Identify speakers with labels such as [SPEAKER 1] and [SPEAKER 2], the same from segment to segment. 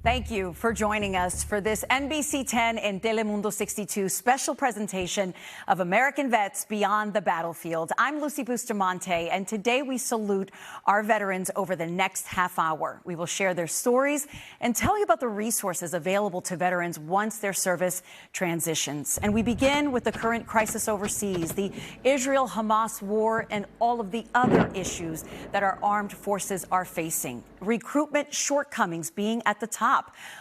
[SPEAKER 1] Thank you for joining us for this NBC10 and Telemundo 62 special presentation of American Vets Beyond the Battlefield. I'm Lucy Bustamante, and today we salute our veterans over the next half hour. We will share their stories and tell you about the resources available to veterans once their service transitions. And we begin with the current crisis overseas, the Israel-Hamas war, and all of the other issues that our armed forces are facing. Recruitment shortcomings being at the top.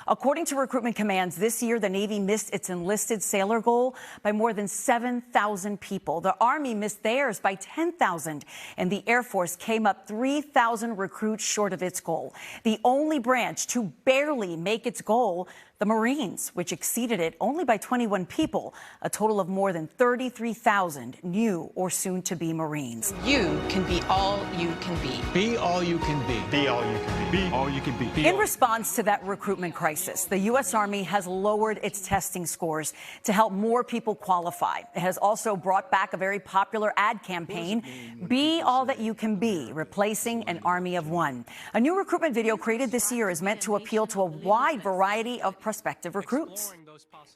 [SPEAKER 1] According to recruitment commands, this year the Navy missed its enlisted sailor goal by more than 7,000 people. The Army missed theirs by 10,000, and the Air Force came up 3,000 recruits short of its goal. The only branch to barely make its goal, the Marines, which exceeded it only by 21 people, a total of more than 33,000 new or soon-to-be Marines.
[SPEAKER 2] You can be all you can be.
[SPEAKER 3] Be all you can be.
[SPEAKER 4] Be all you can be.
[SPEAKER 3] Be all you can be.
[SPEAKER 1] In response to that recruitment crisis, the U.S. Army has lowered its testing scores to help more people qualify. It has also brought back a very popular ad campaign, Be All That You Can Be, replacing an army of one. A new recruitment video created this year is meant to appeal to a wide variety of prospective recruits.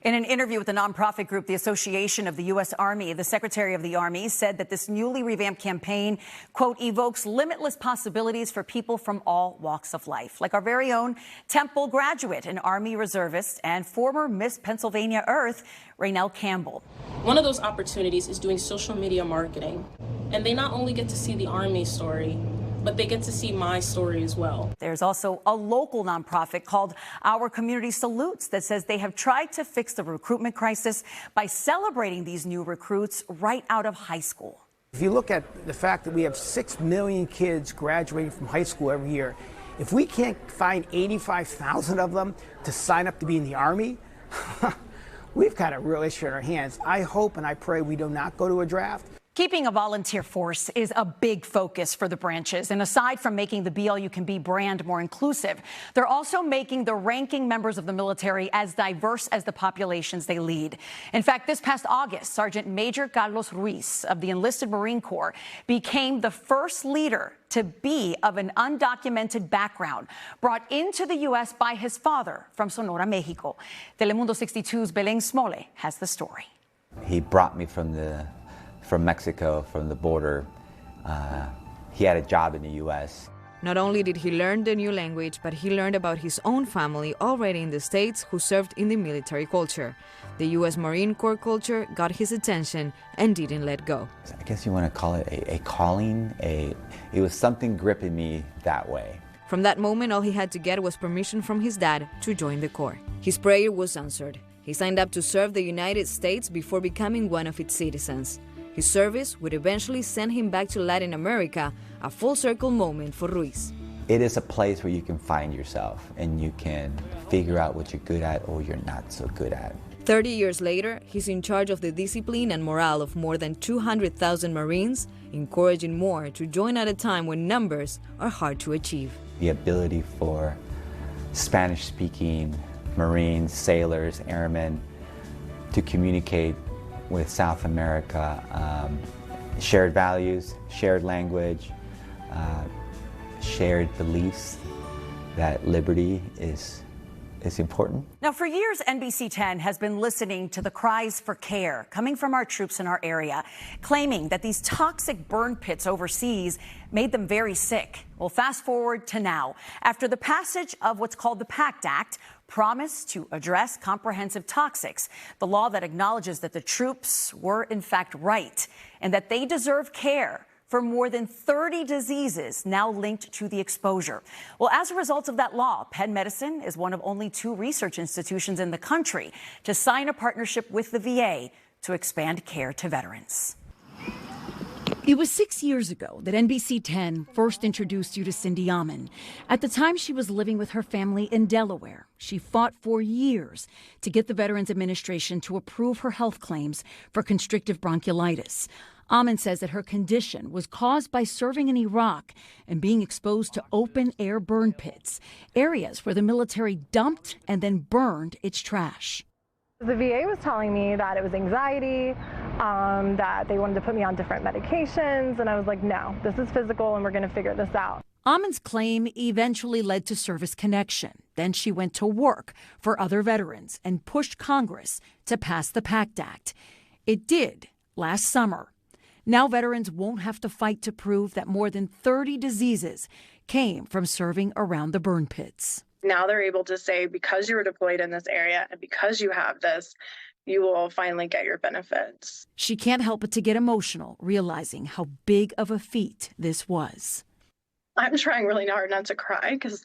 [SPEAKER 1] In an interview with the nonprofit group, the Association of the U.S. Army, the Secretary of the Army said that this newly revamped campaign, quote, evokes limitless possibilities for people from all walks of life, like our very own Temple graduate, an Army reservist, and former Miss Pennsylvania Earth, Raynell Campbell.
[SPEAKER 5] One of those opportunities is doing social media marketing, and they not only get to see the Army story, but they get to see my story as well.
[SPEAKER 1] There's also a local nonprofit called Our Community Salutes that says they have tried to fix the recruitment crisis by celebrating these new recruits right out of high school.
[SPEAKER 6] If you look at the fact that we have 6 million kids graduating from high school every year, if we can't find 85,000 of them to sign up to be in the Army, we've got a real issue in our hands. I hope and I pray we do not go to a draft.
[SPEAKER 1] Keeping a volunteer force is a big focus for the branches. And aside from making the Be All You Can Be brand more inclusive, they're also making the ranking members of the military as diverse as the populations they lead. In fact, this past August, Sergeant Major Carlos Ruiz of the enlisted Marine Corps became the first leader to be of an undocumented background, brought into the U.S. by his father from Sonora, Mexico. Telemundo 62's Belén Smole has the story.
[SPEAKER 7] He brought me from Mexico, from the border. He had a job in the U.S.
[SPEAKER 8] Not only did he learn the new language, but he learned about his own family already in the States who served in the military culture. The U.S. Marine Corps culture got his attention and didn't let go.
[SPEAKER 7] I guess you want to call it a calling. It was something gripping me that way.
[SPEAKER 8] From that moment, all he had to get was permission from his dad to join the Corps. His prayer was answered. He signed up to serve the United States before becoming one of its citizens. His service would eventually send him back to Latin America, a full-circle moment for Ruiz.
[SPEAKER 7] It is a place where you can find yourself and you can figure out what you're good at or you're not so good at.
[SPEAKER 8] 30 years later, he's in charge of the discipline and morale of more than 200,000 Marines, encouraging more to join at a time when numbers are hard to achieve.
[SPEAKER 7] The ability for Spanish-speaking Marines, sailors, airmen to communicate with South America, shared values, shared language, shared beliefs that liberty is important.
[SPEAKER 1] Now, for years, NBC10 has been listening to the cries for care coming from our troops in our area, claiming that these toxic burn pits overseas made them very sick. Well, fast forward to now. After the passage of what's called the PACT Act, promise to address comprehensive toxics, the law that acknowledges that the troops were in fact right and that they deserve care for more than 30 diseases now linked to the exposure. Well, as a result of that law, Penn Medicine is one of only 2 research institutions in the country to sign a partnership with the VA to expand care to veterans.
[SPEAKER 9] It was 6 years ago that NBC10 first introduced you to Cindy Amon. At the time, she was living with her family in Delaware. She fought for years to get the Veterans Administration to approve her health claims for constrictive bronchiolitis. Amon says that her condition was caused by serving in Iraq and being exposed to open-air burn pits, areas where the military dumped and then burned its trash.
[SPEAKER 10] The VA was telling me that it was anxiety, that they wanted to put me on different medications, and I was like, no, this is physical and we're going to figure this out.
[SPEAKER 9] Amon's claim eventually led to Service Connection. Then she went to work for other veterans and pushed Congress to pass the PACT Act. It did last summer. Now veterans won't have to fight to prove that more than 30 diseases came from serving around the burn pits.
[SPEAKER 10] Now they're able to say, because you were deployed in this area and because you have this, you will finally get your benefits.
[SPEAKER 9] She can't help but to get emotional, realizing how big of a feat this was.
[SPEAKER 10] I'm trying really hard not to cry because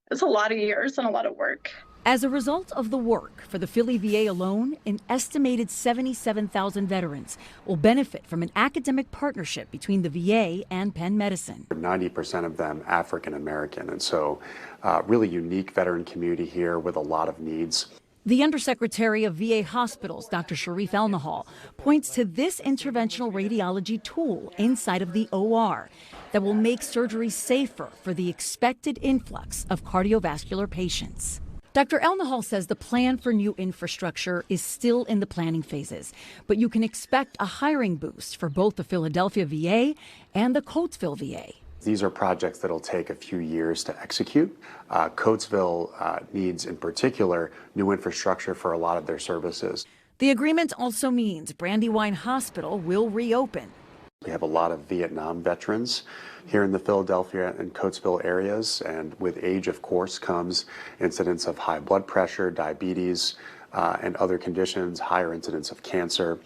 [SPEAKER 10] it's a lot of years and a lot of work.
[SPEAKER 9] As a result of the work for the Philly VA alone, an estimated 77,000 veterans will benefit from an academic partnership between the VA and Penn Medicine.
[SPEAKER 4] 90% of them African American, and so really unique veteran community here with a lot of needs.
[SPEAKER 9] The Undersecretary of VA Hospitals, Dr. Sharif Elnahal, points to this interventional radiology tool inside of the OR that will make surgery safer for the expected influx of cardiovascular patients. Dr. Elnahal says the plan for new infrastructure is still in the planning phases, but you can expect a hiring boost for both the Philadelphia VA and the Coatesville VA.
[SPEAKER 4] These are projects that will take a few years to execute. Coatesville needs, in particular, new infrastructure for a lot of their services.
[SPEAKER 9] The agreement also means Brandywine Hospital will reopen.
[SPEAKER 4] We have a lot of Vietnam veterans here in the Philadelphia and Coatesville areas, and with age, of course, comes incidence of high blood pressure, diabetes, and other conditions, higher incidence of cancer.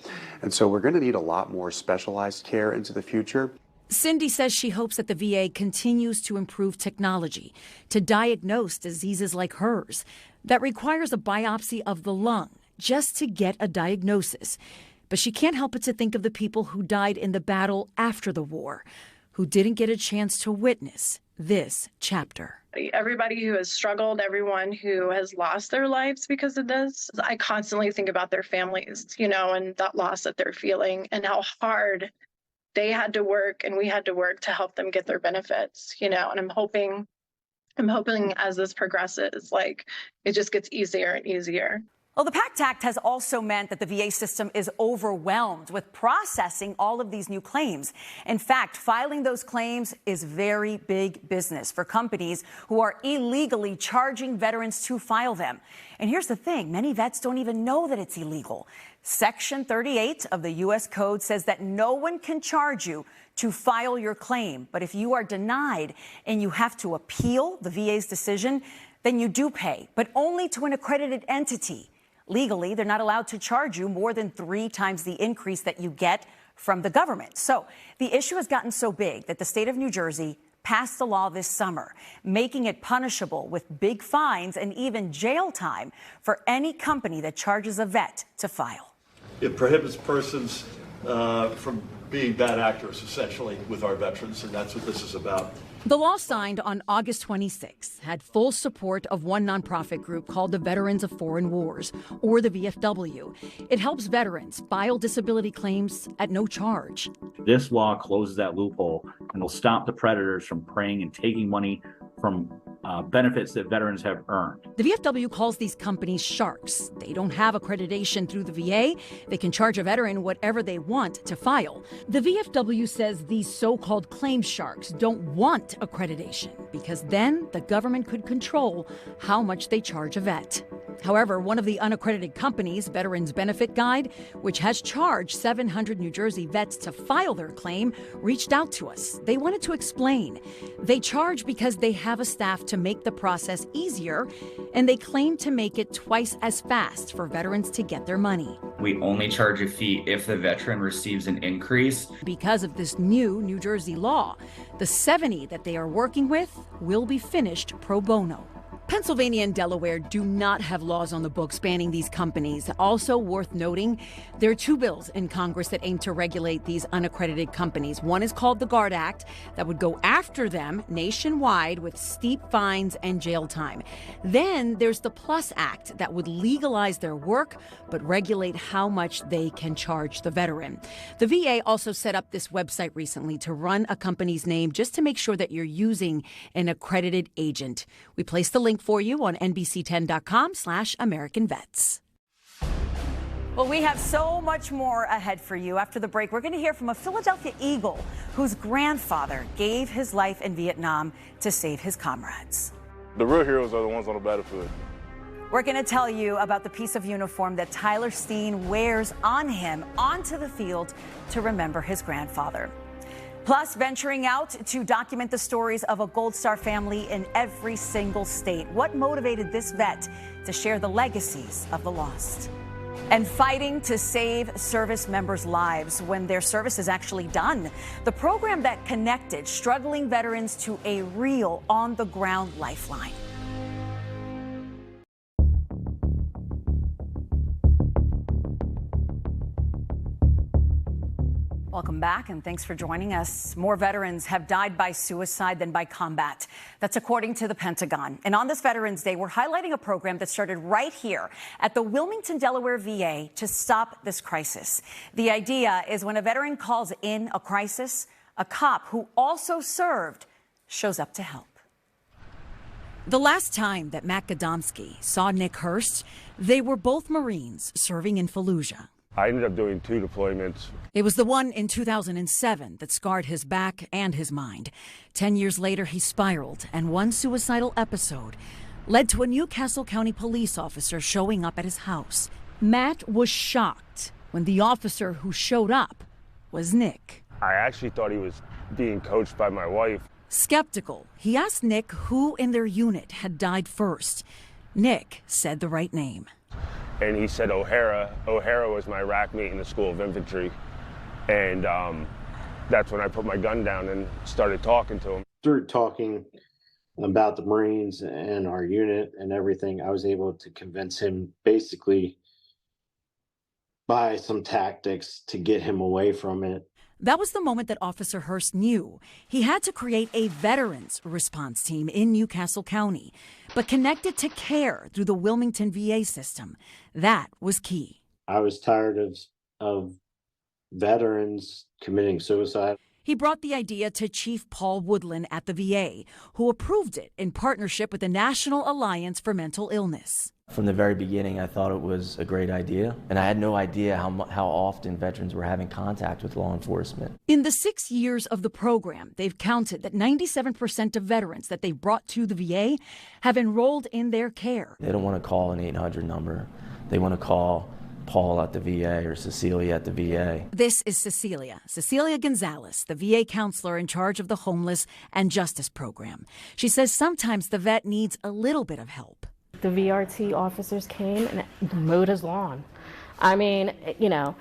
[SPEAKER 4] And so we're going to need a lot more specialized care into the future.
[SPEAKER 9] Cindy says she hopes that the VA continues to improve technology to diagnose diseases like hers that requires a biopsy of the lung just to get a diagnosis. But she can't help but to think of the people who died in the battle after the war, who didn't get a chance to witness this chapter.
[SPEAKER 10] Everybody who has struggled, everyone who has lost their lives because of this, I constantly think about their families, and that loss that they're feeling and how hard they had to work and we had to work to help them get their benefits, and I'm hoping as this progresses, it just gets easier and easier.
[SPEAKER 1] Well, the PACT Act has also meant that the VA system is overwhelmed with processing all of these new claims. In fact, filing those claims is very big business for companies who are illegally charging veterans to file them. And here's the thing, many vets don't even know that it's illegal. Section 38 of the U.S. Code says that no one can charge you to file your claim. But if you are denied and you have to appeal the VA's decision, then you do pay, but only to an accredited entity. Legally, they're not allowed to charge you more than 3 times the increase that you get from the government. So the issue has gotten so big that the state of New Jersey passed a law this summer, making it punishable with big fines and even jail time for any company that charges a vet to file.
[SPEAKER 11] It prohibits persons from being bad actors, essentially, with our veterans, and that's what this is about.
[SPEAKER 9] The law, signed on August 26, had full support of one nonprofit group called the Veterans of Foreign Wars, or the VFW. It helps veterans file disability claims at no charge.
[SPEAKER 12] This law closes that loophole and will stop the predators from preying and taking money from benefits that veterans have earned.
[SPEAKER 9] The VFW calls these companies sharks. They don't have accreditation through the VA. They can charge a veteran whatever they want to file. The VFW says these so-called claim sharks don't want accreditation because then the government could control how much they charge a vet. However, one of the unaccredited companies, Veterans Benefit Guide, which has charged 700 New Jersey vets to file their claim, reached out to us. They wanted to explain. They charge because they have a staff to make the process easier, and they claim to make it twice as fast for veterans to get their money.
[SPEAKER 13] We only charge a fee if the veteran receives an increase.
[SPEAKER 9] Because of this new New Jersey law, the 70 that they are working with will be finished pro bono. Pennsylvania and Delaware do not have laws on the books banning these companies. Also worth noting, there are 2 bills in Congress that aim to regulate these unaccredited companies. One is called the GUARD Act that would go after them nationwide with steep fines and jail time. Then there's the PLUS Act that would legalize their work but regulate how much they can charge the veteran. The VA also set up this website recently to run a company's name just to make sure that you're using an accredited agent. We placed the link for you on NBC10.com/American Vets.
[SPEAKER 1] Well, we have so much more ahead for you. After the break, we're going to hear from a Philadelphia Eagle whose grandfather gave his life in Vietnam to save his comrades.
[SPEAKER 14] The real heroes are the ones on the battlefield.
[SPEAKER 1] We're going to tell you about the piece of uniform that Tyler Steen wears on him onto the field to remember his grandfather. Plus, venturing out to document the stories of a Gold Star family in every single state. What motivated this vet to share the legacies of the lost? And fighting to save service members' lives when their service is actually done. The program that connected struggling veterans to a real on-the-ground lifeline. Welcome back, and thanks for joining us. More veterans have died by suicide than by combat. That's according to the Pentagon. And on this Veterans Day, we're highlighting a program that started right here at the Wilmington, Delaware VA to stop this crisis. The idea is when a veteran calls in a crisis, a cop who also served shows up to help.
[SPEAKER 9] The last time that Matt Gadomski saw Nick Hurst, they were both Marines serving in Fallujah.
[SPEAKER 14] I ended up doing 2 deployments.
[SPEAKER 9] It was the one in 2007 that scarred his back and his mind. 10 years later, he spiraled, and one suicidal episode led to a Newcastle County police officer showing up at his house. Matt was shocked when the officer who showed up was Nick.
[SPEAKER 14] I actually thought he was being coached by my wife.
[SPEAKER 9] Skeptical, he asked Nick who in their unit had died first. Nick said the right name.
[SPEAKER 14] And he said O'Hara. O'Hara was my rack mate in the School of Infantry. And that's when I put my gun down and started talking to him.
[SPEAKER 15] Through talking about the Marines and our unit and everything, I was able to convince him basically by some tactics to get him away from it.
[SPEAKER 9] That was the moment that Officer Hurst knew he had to create a veterans response team in Newcastle County, but connected to care through the Wilmington VA system. That was key.
[SPEAKER 15] I was tired of veterans committing suicide.
[SPEAKER 9] He brought the idea to Chief Paul Woodland at the VA, who approved it in partnership with the National Alliance for Mental Illness.
[SPEAKER 16] From the very beginning, I thought it was a great idea, and I had no idea how often veterans were having contact with law enforcement.
[SPEAKER 9] In the 6 years of the program, they've counted that 97% of veterans that they've brought to the VA have enrolled in their care.
[SPEAKER 16] They don't want to call an 800 number. They want to call Paul at the VA or Cecilia at the VA.
[SPEAKER 9] This is Cecilia Gonzalez, the VA counselor in charge of the Homeless and Justice Program. She says sometimes the vet needs a little bit of help.
[SPEAKER 17] The VRT officers came and mowed his lawn. I mean, you know.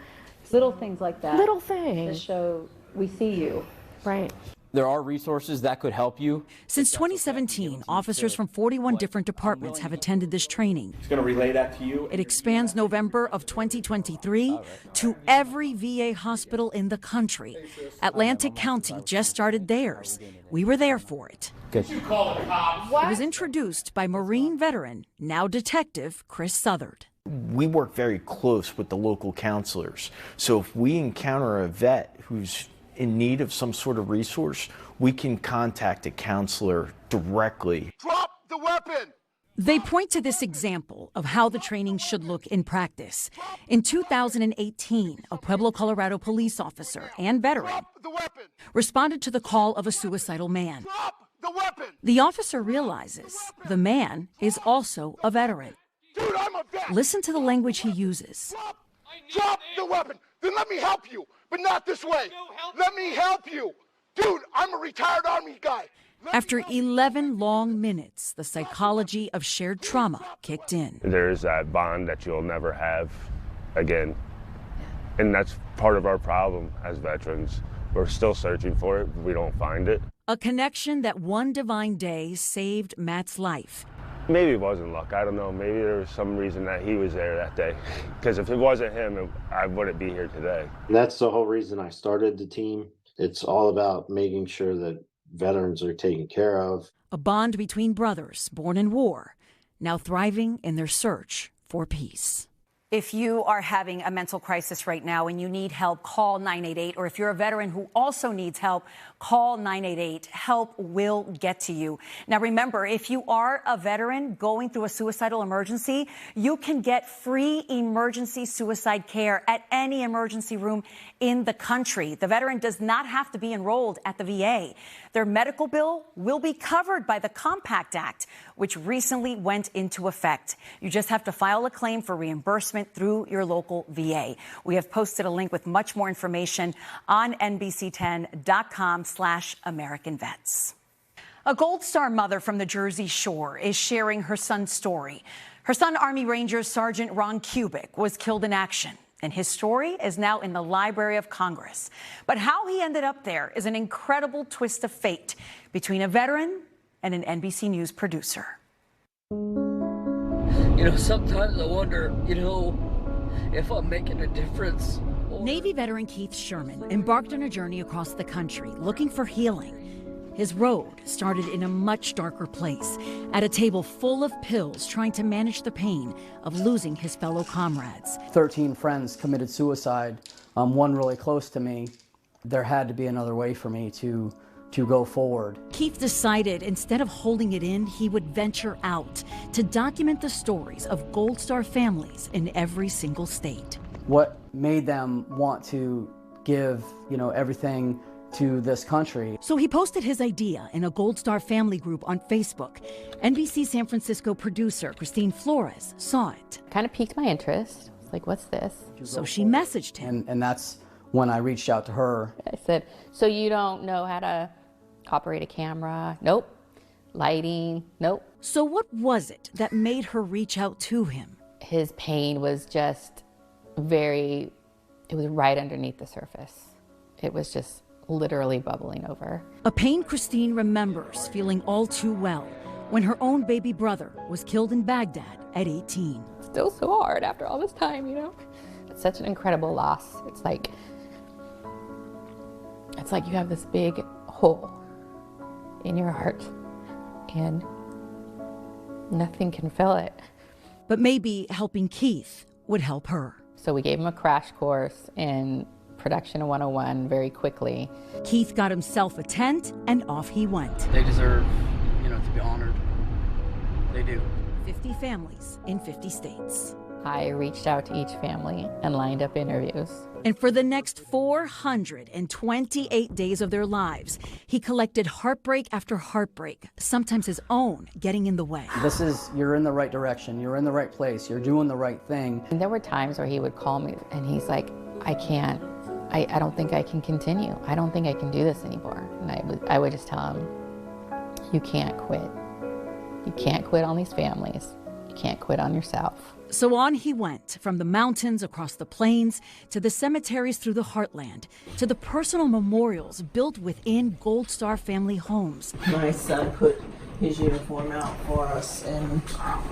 [SPEAKER 18] Little things like that.
[SPEAKER 17] Little things.
[SPEAKER 18] To show we see you.
[SPEAKER 17] Right.
[SPEAKER 16] There are resources that could help you.
[SPEAKER 9] Since 2017, officers from 41 different departments have attended this training.
[SPEAKER 12] It's going to relay that to you.
[SPEAKER 9] It expands November of 2023 to every VA hospital in the country. Atlantic County just started theirs. We were there for it.
[SPEAKER 16] Good.
[SPEAKER 9] It was introduced by Marine veteran, now Detective Chris Southard.
[SPEAKER 19] We work very close with the local counselors. So if we encounter a vet who's in need of some sort of resource, we can contact a counselor directly.
[SPEAKER 20] Drop the weapon!
[SPEAKER 9] They point to this example of how the training should look in practice. In 2018, a Pueblo, Colorado police officer and veteran responded to the call of a suicidal man. The officer realizes the man is also a veteran.
[SPEAKER 20] Dude, I'm a vet.
[SPEAKER 9] Listen to the language he uses.
[SPEAKER 20] Drop the weapon. Then let me help you, but not this way. Let me help you. Dude, I'm a retired Army guy.
[SPEAKER 9] After 11 long minutes, the psychology of shared trauma kicked in.
[SPEAKER 14] There's that bond that you'll never have again. And that's part of our problem as veterans. We're still searching for it. We don't find it.
[SPEAKER 9] A connection that one divine day saved Matt's life.
[SPEAKER 14] Maybe it wasn't luck. I don't know. Maybe there was some reason that he was there that day. Because if it wasn't him, I wouldn't be here today.
[SPEAKER 15] And that's the whole reason I started the team. It's all about making sure that veterans are taken care of.
[SPEAKER 9] A bond between brothers born in war, now thriving in their search for peace.
[SPEAKER 1] If you are having a mental crisis right now and you need help, call 988. Or if you're a veteran who also needs help, call 988. Help will get to you. Now, remember, if you are a veteran going through a suicidal emergency, you can get free emergency suicide care at any emergency room in the country. The veteran does not have to be enrolled at the VA. Their medical bill will be covered by the Compact Act, which recently went into effect. You just have to file a claim for reimbursement through your local VA. We have posted a link with much more information on NBC10.com/American Vets. A Gold Star mother from the Jersey Shore is sharing her son's story. Her son, Army Ranger Sergeant Ron Kubik, was killed in action, and his story is now in the Library of Congress. But how he ended up there is an incredible twist of fate between a veteran and an NBC News producer.
[SPEAKER 21] You know, sometimes I wonder, if I'm making a difference.
[SPEAKER 9] Navy veteran Keith Sherman embarked on a journey across the country looking for healing. His road started in a much darker place, at a table full of pills, trying to manage the pain of losing his fellow comrades.
[SPEAKER 22] 13 friends committed suicide, one really close to me. There had to be another way for me to go forward.
[SPEAKER 9] Keith decided instead of holding it in, he would venture out to document the stories of Gold Star families in every single state.
[SPEAKER 22] What made them want to give, everything to this country?
[SPEAKER 9] So he posted his idea in a Gold Star family group on Facebook. NBC San Francisco producer Christine Flores saw it.
[SPEAKER 18] Kind of piqued my interest. I was like, what's this?
[SPEAKER 9] So she messaged him.
[SPEAKER 22] And that's when I reached out to her.
[SPEAKER 18] I said, so you don't know how to operate a camera? Nope. Lighting? Nope.
[SPEAKER 9] So what was it that made her reach out to him?
[SPEAKER 18] His pain was just it was right underneath the surface. It was just literally bubbling over.
[SPEAKER 9] A pain Christine remembers feeling all too well when her own baby brother was killed in Baghdad at 18.
[SPEAKER 18] Still so hard after all this time, It's such an incredible loss. It's like you have this big hole in your heart and nothing can fill it.
[SPEAKER 9] But maybe helping Keith would help her.
[SPEAKER 18] So we gave him a crash course in Production 101 very quickly.
[SPEAKER 9] Keith got himself a tent and off he went.
[SPEAKER 22] They deserve, to be honored. They do.
[SPEAKER 9] 50 families in 50 states.
[SPEAKER 18] I reached out to each family and lined up interviews.
[SPEAKER 9] And for the next 428 days of their lives, he collected heartbreak after heartbreak, sometimes his own getting in the way.
[SPEAKER 22] You're in the right direction. You're in the right place. You're doing the right thing.
[SPEAKER 18] And there were times where he would call me and he's like, I don't think I can continue. I don't think I can do this anymore. And I would just tell him, you can't quit. You can't quit on these families. You can't quit on yourself.
[SPEAKER 9] So on he went, from the mountains across the plains to the cemeteries through the heartland to the personal memorials built within Gold Star family homes.
[SPEAKER 23] My son put his uniform out for us and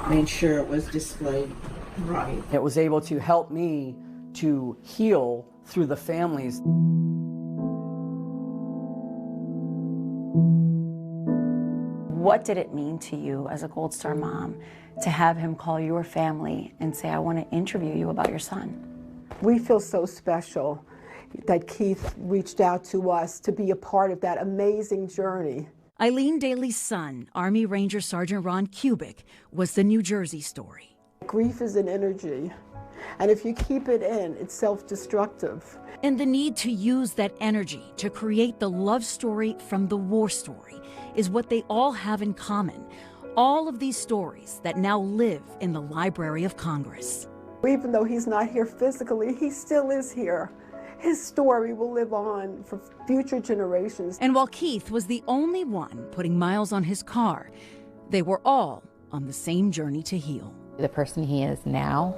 [SPEAKER 23] made sure it was displayed right.
[SPEAKER 22] It was able to help me to heal through the families.
[SPEAKER 1] What did it mean to you as a Gold Star mom to have him call your family and say, I want to interview you about your son?
[SPEAKER 24] We feel so special that Keith reached out to us to be a part of that amazing journey.
[SPEAKER 9] Eileen Daly's son, Army Ranger Sergeant Ron Kubik, was the New Jersey story.
[SPEAKER 24] Grief is an energy, and if you keep it in, it's self-destructive.
[SPEAKER 9] And the need to use that energy to create the love story from the war story is what they all have in common. All of these stories that now live in the Library of Congress.
[SPEAKER 24] Even though he's not here physically, he still is here. His story will live on for future generations.
[SPEAKER 9] And while Keith was the only one putting miles on his car, they were all on the same journey to heal.
[SPEAKER 18] The person he is now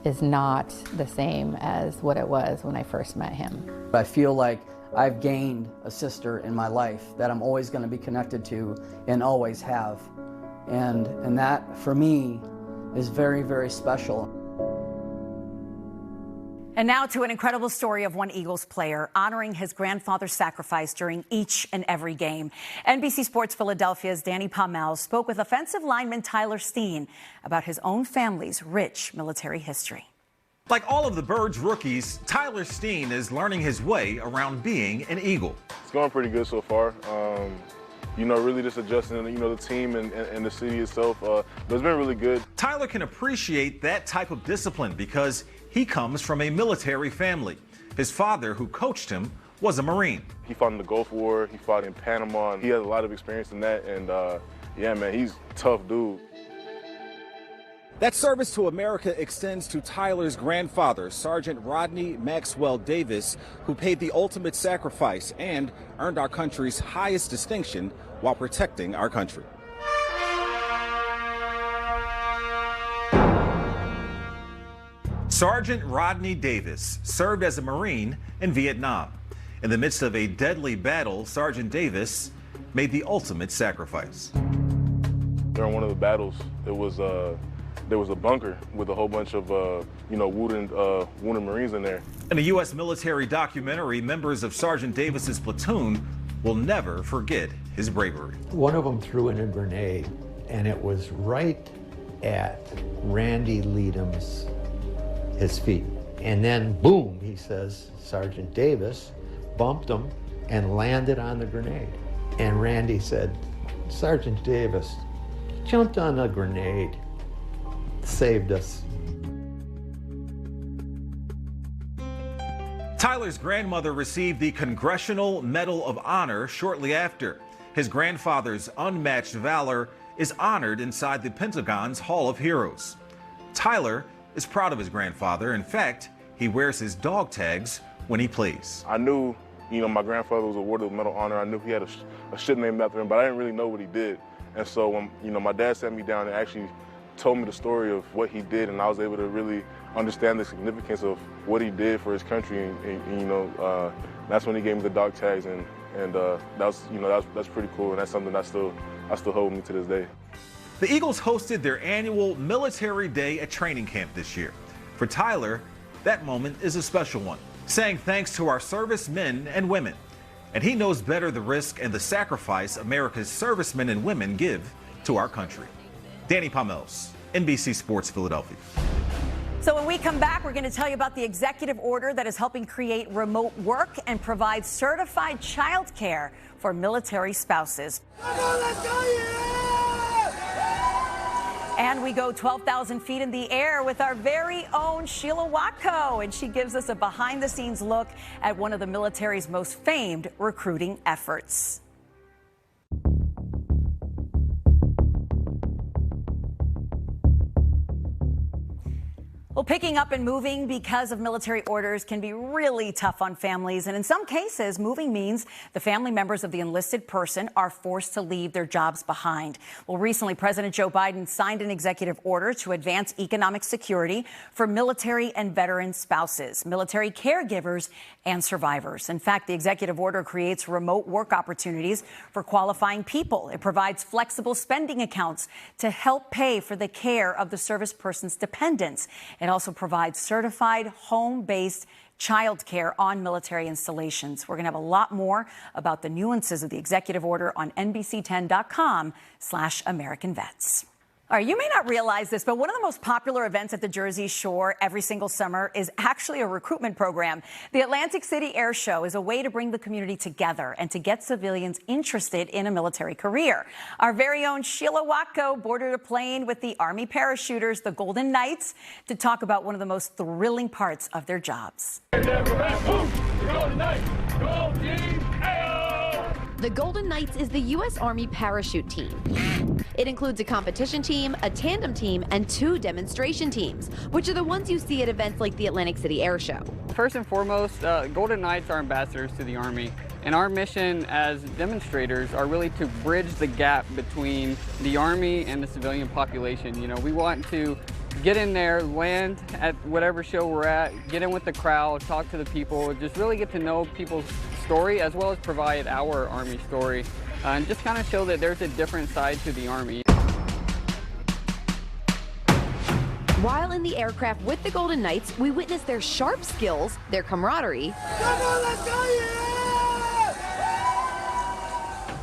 [SPEAKER 18] is not the same as what it was when I first met him.
[SPEAKER 22] I feel like I've gained a sister in my life that I'm always going to be connected to and always have. And that, for me, is very, very special.
[SPEAKER 1] And now to an incredible story of one Eagles player honoring his grandfather's sacrifice during each and every game. NBC Sports Philadelphia's Danny Palmel spoke with offensive lineman Tyler Steen about his own family's rich military history.
[SPEAKER 2] Like all of the Birds rookies, Tyler Steen is learning his way around being an Eagle.
[SPEAKER 3] It's going pretty good so far. Really just adjusting, the team and the city itself. But it's been really good.
[SPEAKER 2] Tyler can appreciate that type of discipline because he comes from a military family. His father, who coached him, was a Marine.
[SPEAKER 3] He fought in the Gulf War. He fought in Panama. And he has a lot of experience in that. And yeah, man, he's a tough dude.
[SPEAKER 5] That service to America extends to Tyler's grandfather, Sergeant Rodney Maxwell Davis, who paid the ultimate sacrifice and earned our country's highest distinction while protecting our country.
[SPEAKER 2] Sergeant Rodney Davis served as a Marine in Vietnam. In the midst of a deadly battle, Sergeant Davis made the ultimate sacrifice.
[SPEAKER 3] During one of the battles, there was a bunker with a whole bunch of, wounded Marines in there.
[SPEAKER 2] In a U.S. military documentary, members of Sergeant Davis's platoon will never forget his bravery.
[SPEAKER 6] One of them threw in a grenade, and it was right at Randy Leadham's his feet. And then, boom, he says, Sergeant Davis bumped him and landed on the grenade. And Randy said, Sergeant Davis jumped on a grenade, saved us.
[SPEAKER 2] Tyler's grandmother received the Congressional Medal of Honor shortly after. His grandfather's unmatched valor is honored inside the Pentagon's Hall of Heroes. Tyler is proud of his grandfather. In fact, he wears his dog tags when he plays.
[SPEAKER 3] I knew, my grandfather was awarded the Medal of Honor. I knew he had a ship named after him, but I didn't really know what he did. And so when, my dad sat me down and actually told me the story of what he did, and I was able to really understand the significance of what he did for his country. And that's when he gave me the dog tags, and that's pretty cool, and that's something that I still hold with me to this day.
[SPEAKER 2] The Eagles hosted their annual Military Day at training camp this year. For Tyler, that moment is a special one, saying thanks to our servicemen and women. And he knows better the risk and the sacrifice America's servicemen and women give to our country. Danny Pomels, NBC Sports Philadelphia.
[SPEAKER 1] So when we come back, we're going to tell you about the executive order that is helping create remote work and provide certified child care for military spouses. And we go 12,000 feet in the air with our very own Sheila Watko, and she gives us a behind-the-scenes look at one of the military's most famed recruiting efforts. Well, picking up and moving because of military orders can be really tough on families. And in some cases, moving means the family members of the enlisted person are forced to leave their jobs behind. Well, recently, President Joe Biden signed an executive order to advance economic security for military and veteran spouses, military caregivers, and survivors. In fact, the executive order creates remote work opportunities for qualifying people. It provides flexible spending accounts to help pay for the care of the service person's dependents. It also provides certified home-based child care on military installations. We're going to have a lot more about the nuances of the executive order on NBC10.com/American Vets. All right, you may not realize this, but one of the most popular events at the Jersey Shore every single summer is actually a recruitment program. The Atlantic City Air Show is a way to bring the community together and to get civilians interested in a military career. Our very own Sheila Watko boarded a plane with the Army parachuters, the Golden Knights, to talk about one of the most thrilling parts of their jobs.
[SPEAKER 25] The Golden Knights is the U.S. Army parachute team. It includes a competition team, a tandem team, and 2 demonstration teams, which are the ones you see at events like the Atlantic City Air Show.
[SPEAKER 26] First and foremost, Golden Knights are ambassadors to the Army, and our mission as demonstrators are really to bridge the gap between the Army and the civilian population. You know, we want to get in there, land at whatever show we're at, get in with the crowd, talk to the people, just really get to know people's story as well as provide our Army story and just kind of show that there's a different side to the Army.
[SPEAKER 25] While in the aircraft with the Golden Knights, we witness their sharp skills, their camaraderie,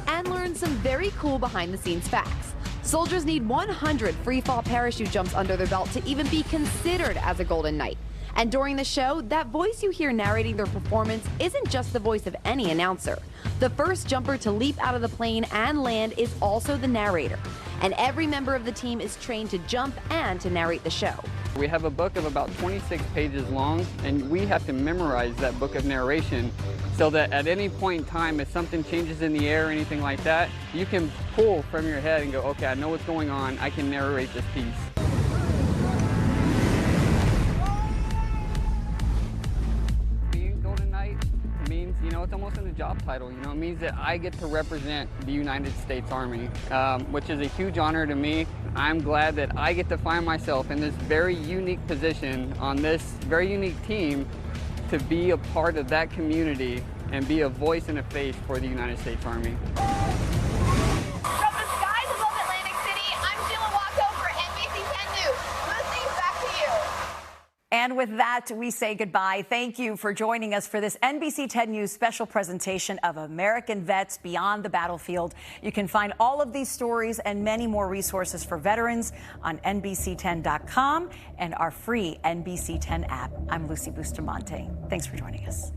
[SPEAKER 25] and learn some very cool behind-the-scenes facts. Soldiers need 100 free fall parachute jumps under their belt to even be considered as a Golden Knight. And during the show, that voice you hear narrating their performance isn't just the voice of any announcer. The first jumper to leap out of the plane and land is also the narrator. And every member of the team is trained to jump and to narrate the show.
[SPEAKER 26] We have a book of about 26 pages long, and we have to memorize that book of narration so that at any point in time, if something changes in the air or anything like that, you can pull from your head and go, okay, I know what's going on, I can narrate this piece. Being Golden Knight means, you know, it's almost in the job title, you know, it means that I get to represent the United States Army, which is a huge honor to me. I'm glad that I get to find myself in this very unique position on this very unique team to be a part of that community and be a voice and a face for the United States Army.
[SPEAKER 4] From the skies above Atlantic City, I'm Sheila Wacko for NBC10 News. Lucy, back to you.
[SPEAKER 1] And with that, we say goodbye. Thank you for joining us for this NBC10 News special presentation of American Vets Beyond the Battlefield. You can find all of these stories and many more resources for veterans on NBC10.com and our free NBC10 app. I'm Lucy Bustamante. Thanks for joining us.